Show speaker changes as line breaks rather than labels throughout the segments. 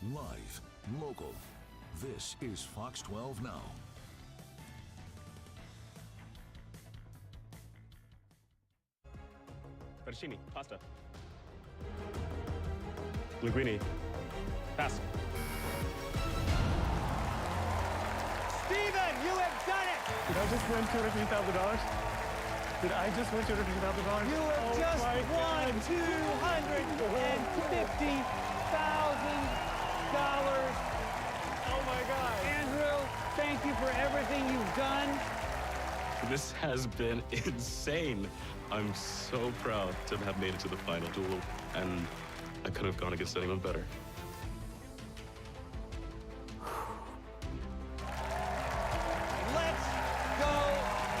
Live, local. This is Fox 12 Now.
Fettuccine, pasta. Linguine, pass.
Steven, you have done it!
Did I just win $250,000? Did I just win $250,000?
You have just won $250,000.
Oh my God.
Andrew, thank you for everything you've done.
This has been insane. I'm so proud to have made it to the final duel, and I couldn't have gone against anyone better.
Let's go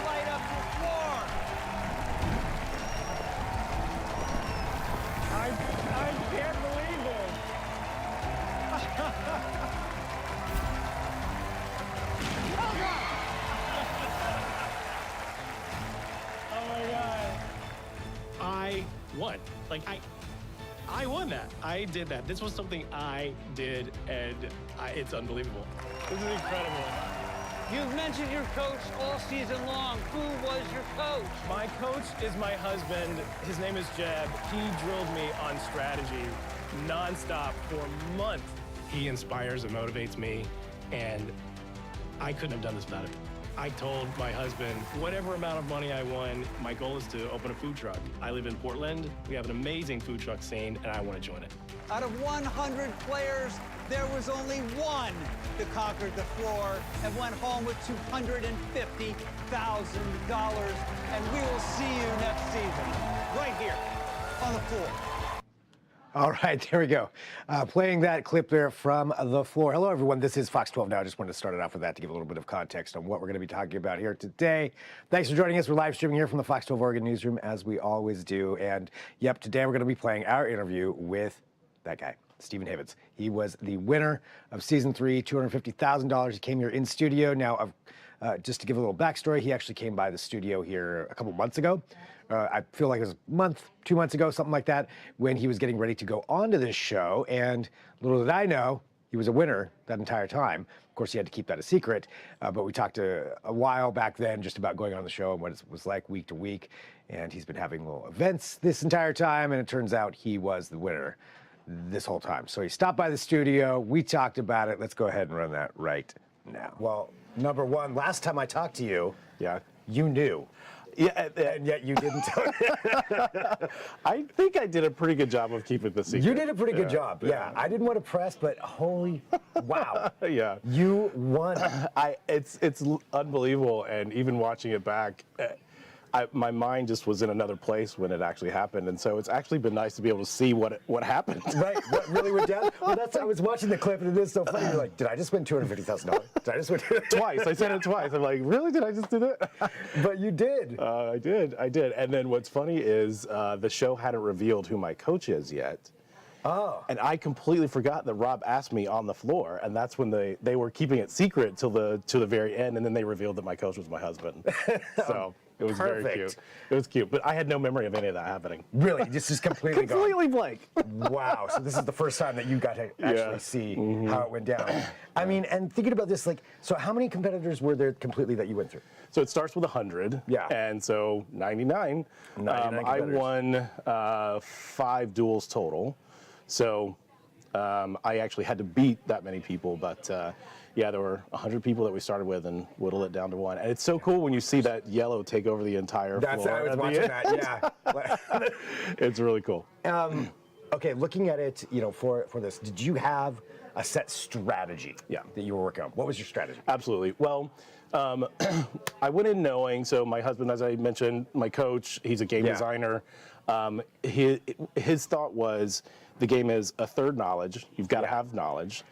light up the floor.
I can't believe this. Oh my God. I won. Like, I won that. I did that. This was something I did, and it's unbelievable. This is incredible.
You've mentioned your coach all season long. Who was your coach?
My coach is my husband. His name is Jeb. He drilled me on strategy nonstop for months. He inspires and motivates me, and I couldn't have done this without him. I told my husband, whatever amount of money I won, my goal is to open a food truck. I live in Portland. We have an amazing food truck scene, and I want to join it.
Out of 100 players, there was only one that conquered the floor and went home with $250,000. And we will see you next season, right here on the floor.
All right, there we go. Playing that clip there from the floor. Hello, everyone. This is Fox 12 Now. I just wanted to start it off with that to give a little bit of context on what we're going to be talking about here today. Thanks for joining us. We're live streaming here from the Fox 12 Oregon newsroom, as we always do. And, yep, today we're going to be playing our interview with that guy, Stephen Havens. He was the winner of Season 3, $250,000. He came here in studio. Now, just to give a little backstory, he actually came by the studio here a couple months ago. I feel like it was a month, 2 months ago, something like that, when he was getting ready to go on to this show. And little did I know, he was a winner that entire time. Of course, he had to keep that a secret. But we talked a while back then just about going on the show and what it was like week to week. And he's been having little events this entire time. And it turns out he was the winner this whole time. So he stopped by the studio. We talked about it. Let's go ahead and run that right now. Well, number one, last time I talked to you, you knew.
Yeah,
And yet you didn't tell me.
I think I did a pretty good job of keeping the secret.
You did a pretty good job. Yeah. I didn't want to press, but holy wow.
Yeah.
You won.
It's unbelievable, and even watching it back, my mind just was in another place when it actually happened, and so it's actually been nice to be able to see what happened.
Right, what really went down? Well, I was watching the clip, and it is so funny. You're like, did I just win $250,000? Did I just win
Twice. I said it twice. I'm like, really? Did I just do that?
But you did.
I did. And then what's funny is the show hadn't revealed who my coach is yet.
Oh.
And I completely forgot that Rob asked me on the floor, and that's when they were keeping it secret till the very end, and then they revealed that my coach was my husband. So it was very cute. It was cute, but I had no memory of any of that happening.
Really? This is completely gone.
Completely blank.
Wow. So this is the first time that you got to actually see how it went down. I mean, and thinking about this, like, so how many competitors were there completely that you went through?
So it starts with 100.
Yeah.
And so 99.
99
I won 5 duels total. So I actually had to beat that many people, but yeah, there were 100 people that we started with and whittled it down to 1. And it's so cool when you see that yellow take over the entire floor.
I was watching that, yeah.
It's really cool.
Okay, looking at it, for this, did you have a set strategy that you were working on? What was your strategy?
Absolutely. Well, I went in knowing, so my husband, as I mentioned, my coach, he's a game designer. His thought was the game is a third knowledge. You've got to have knowledge.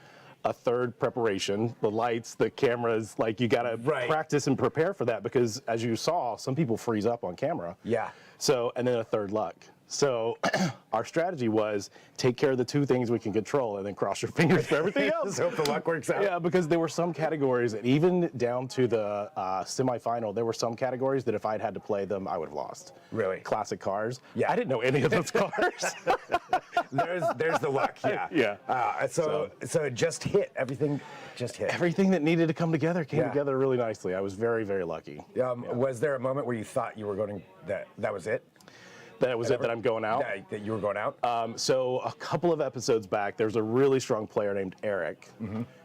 A third preparation, the lights, the cameras, like you got to practice and prepare for that because as you saw, some people freeze up on camera.
Yeah.
So, and then a third luck. So our strategy was take care of the 2 things we can control and then cross your fingers for everything else.
Hope the luck works out.
Yeah, because there were some categories that even down to the semifinal, there were some categories that if I'd had to play them, I would have lost.
Really?
Classic cars.
Yeah.
I didn't know any of those cars.
There's the luck. Yeah.
Yeah.
So it just hit. Everything just hit.
Everything that needed to come together came
Yeah.
together really nicely. I was very, very lucky.
Was there a moment where you thought you were going that was it?
That was it, that I'm going out.
That you were going out?
So a couple of episodes back, there's a really strong player named Eric,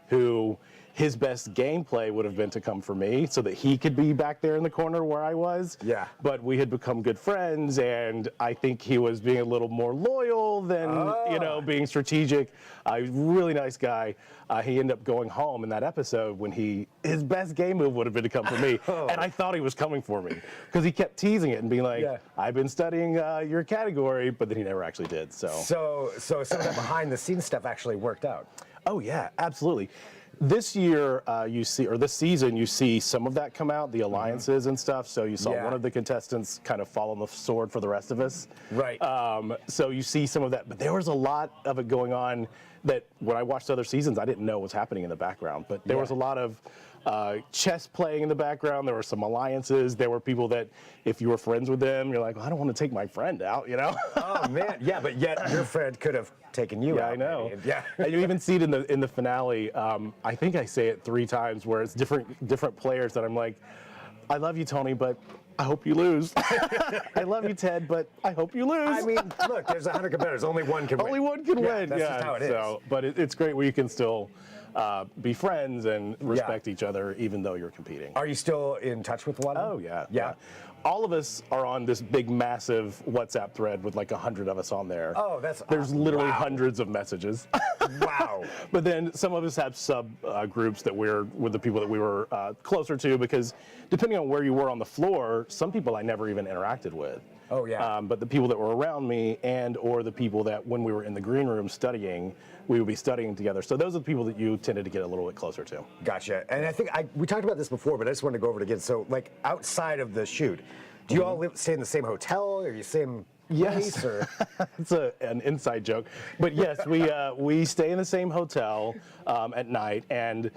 who his best gameplay would have been to come for me so that he could be back there in the corner where I was.
Yeah.
But we had become good friends, and I think he was being a little more loyal than, being strategic. Really nice guy. He ended up going home in that episode when his best game move would have been to come for me. And I thought he was coming for me because he kept teasing it and being like, I've been studying your category, but then he never actually did.
So some of that behind the scenes stuff actually worked out.
Oh yeah, absolutely. This year, this season, you see some of that come out, the alliances and stuff. So you saw one of the contestants kind of fall on the sword for the rest of us.
Right.
So you see some of that, but there was a lot of it going on that when I watched other seasons, I didn't know was happening in the background. But there was a lot of chess playing in the background. There were some alliances. There were people that, if you were friends with them, you're like, well, I don't want to take my friend out,
Oh man, yeah, but yet your friend could have taken you out.
I know.
Maybe. Yeah,
and you even see it in the finale. I think I say it 3 times where it's different players that I'm like, I love you, Tony, but I hope you lose. I love you, Ted, but I hope you lose.
I mean, look, there's 100 competitors. Only one can win.
Only one can win.
That's just how it is.
But it's great where you can still be friends and respect each other, even though you're competing.
Are you still in touch with a lot of them?
Oh, yeah. All of us are on this big, massive WhatsApp thread with like 100 of us on there.
Oh,
There's
awesome.
literally hundreds of messages.
Wow.
But then some of us have sub groups that we're with the people that we were closer to, because depending on where you were on the floor, some people I never even interacted with.
Oh, yeah.
But the people that were around me or the people that when we were in the green room studying, we would be studying together. So those are the people that you tended to get a little bit closer to.
Gotcha. And I think we talked about this before, but I just wanted to go over it again. So, like, outside of the shoot, do you all stay in the same hotel, or you same place? Or?
It's an inside joke. But yes, we stay in the same hotel at night, and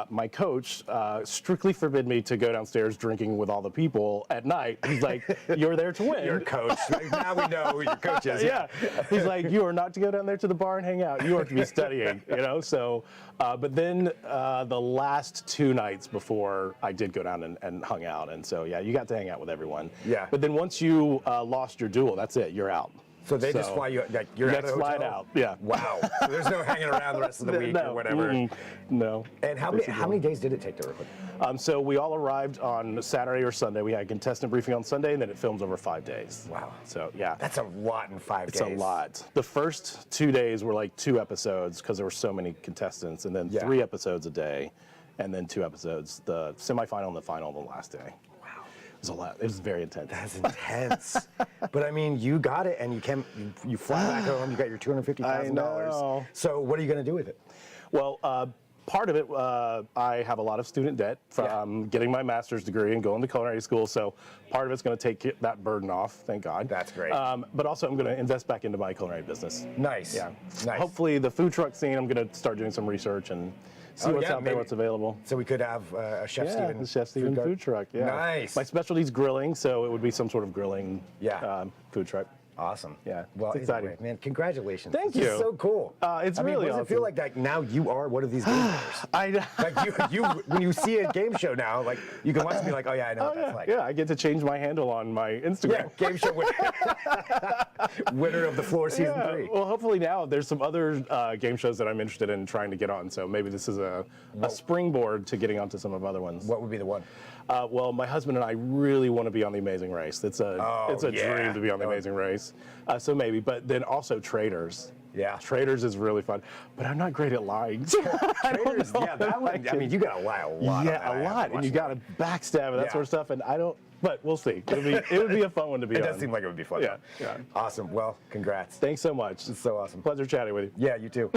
my coach strictly forbid me to go downstairs drinking with all the people at night. He's like, you're there to win.
Your coach. Now we know who your coach is.
Yeah. He's like, you are not to go down there to the bar and hang out. You are to be studying, So, but then the last 2 nights before, I did go down and hung out. And so, yeah, you got to hang out with everyone.
Yeah.
But then once you lost your duel, that's it. You're out.
So they just fly you, like, you're at the
fly
hotel?
out. Yeah.
Wow. So there's no hanging around the rest of the week or whatever.
No.
And how many days did it take to record?
So we all arrived on Saturday or Sunday. We had a contestant briefing on Sunday, and then it films over 5 days.
Wow.
So, yeah.
That's a lot in 5 days.
It's a lot. The first 2 days were like 2 episodes because there were so many contestants, and then 3 episodes a day, and then 2 episodes, the semifinal and the final the last day. It was a lot. It was very intense.
That's intense. But I mean, you got it, and you fly back home. You got your $250,000. So what are you going to do with it?
Well, part of it, I have a lot of student debt from getting my master's degree and going to culinary school. So part of it's going to take that burden off. Thank God.
That's great.
But also, I'm going to invest back into my culinary business.
Nice.
Yeah.
Nice.
Hopefully, the food truck scene. I'm going to start doing some research and see what's out there, what's available.
So we could have a Chef Steven.
The Chef Steven food truck. Yeah.
Nice.
My specialty is grilling, so it would be some sort of grilling food truck.
Awesome.
Yeah.
Well,
it's exciting.
Man, congratulations.
Thank
This
you.
is so cool.
It's
I mean,
really
does
awesome.
it feel like now you are one of these game players? Like you when you see a game show now, like you can watch and be like, oh yeah, I know what that's like.
Yeah, I get to change my handle on my Instagram.
Yeah, game show winner of the floor season 3.
Well, hopefully now there's some other game shows that I'm interested in trying to get on. So maybe this is a springboard to getting onto some of other ones.
What would be the one?
Well, my husband and I really want to be on The Amazing Race. It's a dream to be on The Amazing Race. So maybe, but then also Traders.
Yeah.
Traders is really fun, but I'm not great at lying.
Traders, that one. I mean, you got to lie a lot.
Yeah, a lot, and you got to backstab and that sort of stuff. And I don't. But we'll see. It would be a fun one to be on.
It does seem like it would be fun.
Yeah.
Awesome. Well, congrats.
Thanks so much.
It's so awesome.
Pleasure chatting with you.
Yeah, you too.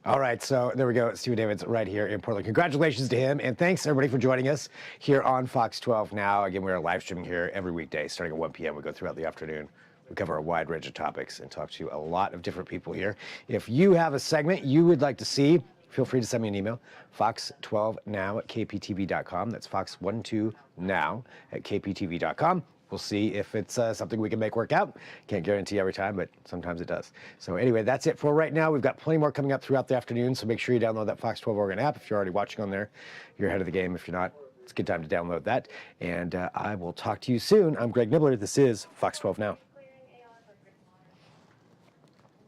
All right, so there we go. Steven David's right here in Portland. Congratulations to him, and thanks everybody for joining us here on Fox 12 Now. Again, we are live streaming here every weekday starting at 1 p.m. We go throughout the afternoon. We cover a wide range of topics and talk to a lot of different people here. If you have a segment you would like to see, feel free to send me an email, fox12now@kptv.com. That's fox12now@kptv.com. We'll see if it's something we can make work out. Can't guarantee every time, but sometimes it does. So anyway, that's it for right now. We've got plenty more coming up throughout the afternoon, so make sure you download that Fox 12 Oregon app. If you're already watching on there, you're ahead of the game. If you're not, it's a good time to download that. And I will talk to you soon. I'm Greg Nibbler. This is Fox 12 Now.